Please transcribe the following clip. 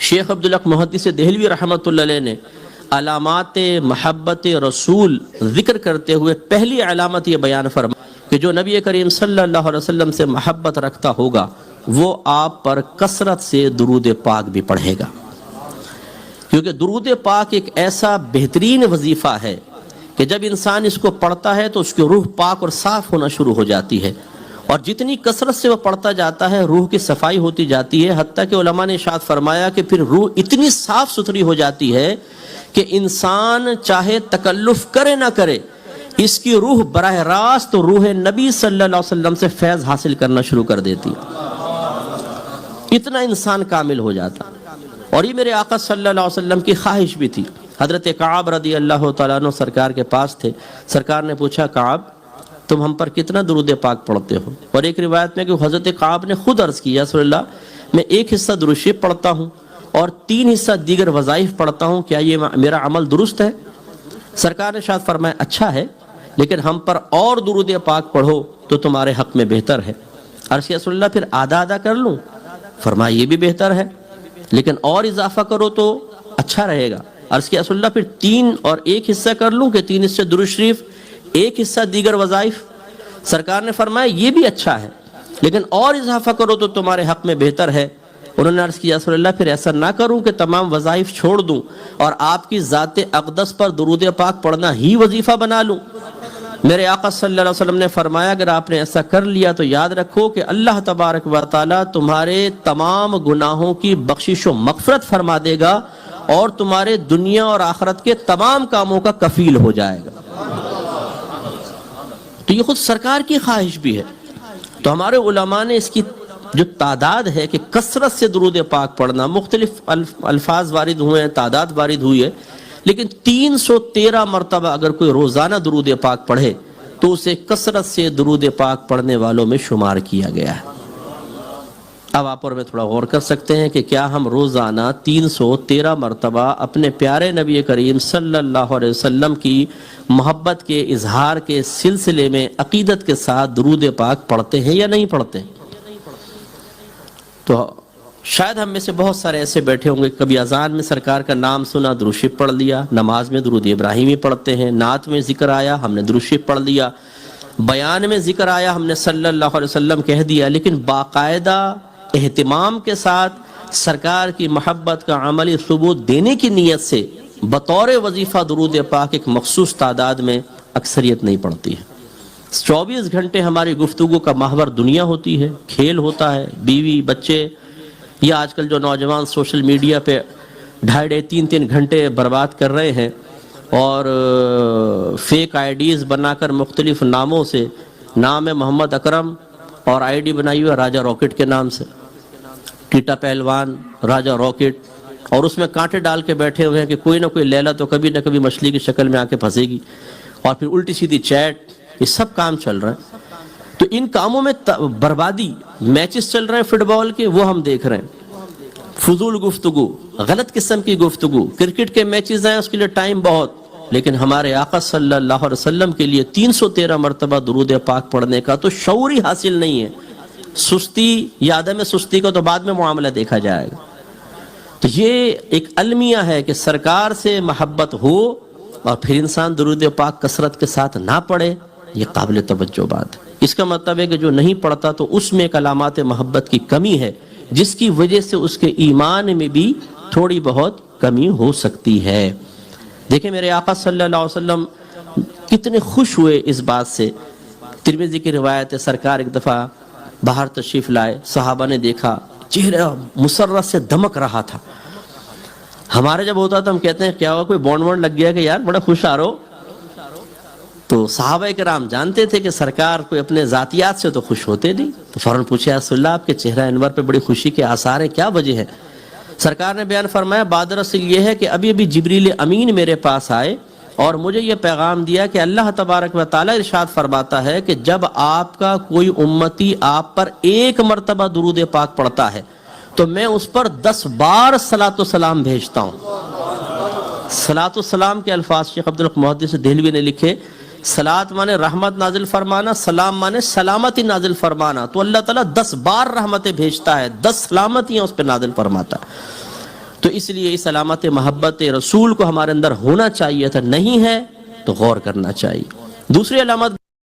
شیخ عبدالحق محدث دہلوی رحمۃ اللہ علیہ نے علامات محبت رسول ذکر کرتے ہوئے پہلی علامت یہ بیان فرمایا کہ جو نبی کریم صلی اللہ علیہ وسلم سے محبت رکھتا ہوگا وہ آپ پر کثرت سے درود پاک بھی پڑھے گا، کیونکہ درود پاک ایک ایسا بہترین وظیفہ ہے کہ جب انسان اس کو پڑھتا ہے تو اس کی روح پاک اور صاف ہونا شروع ہو جاتی ہے، اور جتنی کثرت سے وہ پڑھتا جاتا ہے روح کی صفائی ہوتی جاتی ہے، حتیٰ کہ علماء نے ارشاد فرمایا کہ پھر روح اتنی صاف ستھری ہو جاتی ہے کہ انسان چاہے تکلف کرے نہ کرے اس کی روح براہ راست روح نبی صلی اللہ علیہ وسلم سے فیض حاصل کرنا شروع کر دیتی، اتنا انسان کامل ہو جاتا۔ اور یہ میرے آقا صلی اللہ علیہ وسلم کی خواہش بھی تھی۔ حضرت کعب رضی اللہ تعالیٰ عنہ سرکار کے پاس تھے، سرکار نے پوچھا کعب تم ہم پر کتنا درود پاک پڑھتے ہو؟ اور ایک روایت میں کہ حضرت کعب نے خود عرض کیا رسول اللہ میں ایک حصہ درود شریف پڑھتا ہوں اور 3 حصہ دیگر وظائف پڑھتا ہوں، کیا یہ میرا عمل درست ہے؟ سرکار نے شاید فرمایا اچھا ہے، لیکن ہم پر اور درود پاک پڑھو تو تمہارے حق میں بہتر ہے۔ عرض کیا رسول اللہ پھر آدھا آدھا کر لوں؟ فرمایا یہ بھی بہتر ہے، لیکن اور اضافہ کرو تو اچھا رہے گا۔ عرض کیا رسول اللہ پھر 3 اور 1 حصہ کر لوں کہ 3 حصے درود شریف 1 حصہ دیگر وظائف؟ سرکار نے فرمایا یہ بھی اچھا ہے، لیکن اور اضافہ کرو تو تمہارے حق میں بہتر ہے۔ انہوں نے عرض کیا رسول اللہ پھر ایسا نہ کروں کہ تمام وظائف چھوڑ دوں اور آپ کی ذات اقدس پر درود پاک پڑھنا ہی وظیفہ بنا لوں؟ میرے آقا صلی اللہ علیہ وسلم نے فرمایا اگر آپ نے ایسا کر لیا تو یاد رکھو کہ اللہ تبارک و تعالیٰ تمہارے تمام گناہوں کی بخشش و مغفرت فرما دے گا اور تمہارے دنیا اور آخرت کے تمام کاموں کا کفیل ہو جائے گا۔ تو یہ خود سرکار کی خواہش بھی ہے۔ تو ہمارے علماء نے اس کی جو تعداد ہے کہ کثرت سے درود پاک پڑھنا، مختلف الفاظ وارد ہوئے ہیں، تعداد وارد ہوئی ہے، لیکن 313 مرتبہ اگر کوئی روزانہ درود پاک پڑھے تو اسے کثرت سے درود پاک پڑھنے والوں میں شمار کیا گیا ہے۔ اب آپ اور میں تھوڑا غور کر سکتے ہیں کہ کیا ہم روزانہ 313 مرتبہ اپنے پیارے نبی کریم صلی اللہ علیہ وسلم کی محبت کے اظہار کے سلسلے میں عقیدت کے ساتھ درود پاک پڑھتے ہیں یا نہیں پڑھتے؟ تو شاید ہم میں سے بہت سارے ایسے بیٹھے ہوں گے کبھی اذان میں سرکار کا نام سنا درود شریف پڑھ لیا، نماز میں درود ابراہیمی پڑھتے ہیں، نعت میں ذکر آیا ہم نے درود شریف پڑھ لیا، بیان میں ذکر آیا ہم نے صلی اللہ علیہ وسلم کہہ دیا، لیکن باقاعدہ اہتمام کے ساتھ سرکار کی محبت کا عملی ثبوت دینے کی نیت سے بطور وظیفہ درود پاک ایک مخصوص تعداد میں اکثریت نہیں پڑھتی ہے۔ 24 گھنٹے ہماری گفتگو کا محور دنیا ہوتی ہے، کھیل ہوتا ہے، بیوی بچے، یا آج کل جو نوجوان سوشل میڈیا پہ 2.5-3 گھنٹے برباد کر رہے ہیں اور فیک آئی ڈیز بنا کر مختلف ناموں سے، نام ہے محمد اکرم اور آئی ڈی بنائی ہوئی ہے راجہ راکٹ کے نام سے، ٹیٹا پہلوان راجہ راکٹ، اور اس میں کانٹے ڈال کے بیٹھے ہوئے ہیں کہ کوئی نہ کوئی لیلا تو کبھی نہ کبھی مچھلی کی شکل میں آ کے پھنسے گی، اور پھر الٹی سیدھی چیٹ، یہ سب کام چل رہا ہے۔ تو ان کاموں میں بربادی، میچز چل رہے ہیں فٹ بال کے وہ ہم دیکھ رہے ہیں، فضول گفتگو، غلط قسم کی گفتگو، کرکٹ کے میچز ہیں اس کے لیے ٹائم بہت، لیکن ہمارے آقا صلی اللہ علیہ وسلم کے لیے 313 مرتبہ درود پاک پڑھنے کا تو شعور ہی حاصل نہیں ہے۔ سستی یا عدم سستی کا تو بعد میں معاملہ دیکھا جائے گا۔ تو یہ ایک المیہ ہے کہ سرکار سے محبت ہو اور پھر انسان درود پاک کثرت کے ساتھ نہ پڑھے، یہ قابل توجہ بات ہے۔ اس کا مطلب ہے کہ جو نہیں پڑھتا تو اس میں علامات محبت کی کمی ہے، جس کی وجہ سے اس کے ایمان میں بھی تھوڑی بہت کمی ہو سکتی ہے۔ دیکھیں میرے آقا صلی اللہ علیہ وسلم کتنے خوش ہوئے اس بات سے۔ ترمذی کی روایت ہے سرکار ایک دفعہ باہر تشریف لائے، صحابہ نے دیکھا چہرہ مسرت سے دمک رہا تھا۔ ہمارے جب ہوتا تو ہم کہتے ہیں کیا ہوا کوئی بونڈ وونڈ لگ گیا کہ یار بڑا خوش آ رہو، تو صحابہ کرام جانتے تھے کہ سرکار کوئی اپنے ذاتیات سے تو خوش ہوتے نہیں، تو فوراً پوچھا رسول اللہ آپ کے چہرہ انور پہ بڑی خوشی کے آثار ہیں، کیا وجہ ہے؟ سرکار نے بیان فرمایا بات دراصل یہ ہے کہ ابھی جبریل امین میرے پاس آئے اور مجھے یہ پیغام دیا کہ اللہ تبارک و تعالیٰ ارشاد فرماتا ہے کہ جب آپ کا کوئی امتی آپ پر 1 مرتبہ درود پاک پڑھتا ہے تو میں اس پر 10 بار صلاۃ و سلام بھیجتا ہوں۔ صلاۃ و سلام کے الفاظ شیخ عبدالحق محدث دہلوی نے لکھے، صلاۃ مانے رحمت نازل فرمانا، سلام مانے سلامتی نازل فرمانا، تو اللہ تعالیٰ 10 بار رحمتیں بھیجتا ہے، 10 سلامتیاں اس پہ نازل فرماتا ہے۔ تو تو اس لیے اس علامت محبت رسول کو ہمارے اندر ہونا چاہیے تھا، نہیں ہے تو غور کرنا چاہیے۔ دوسری علامت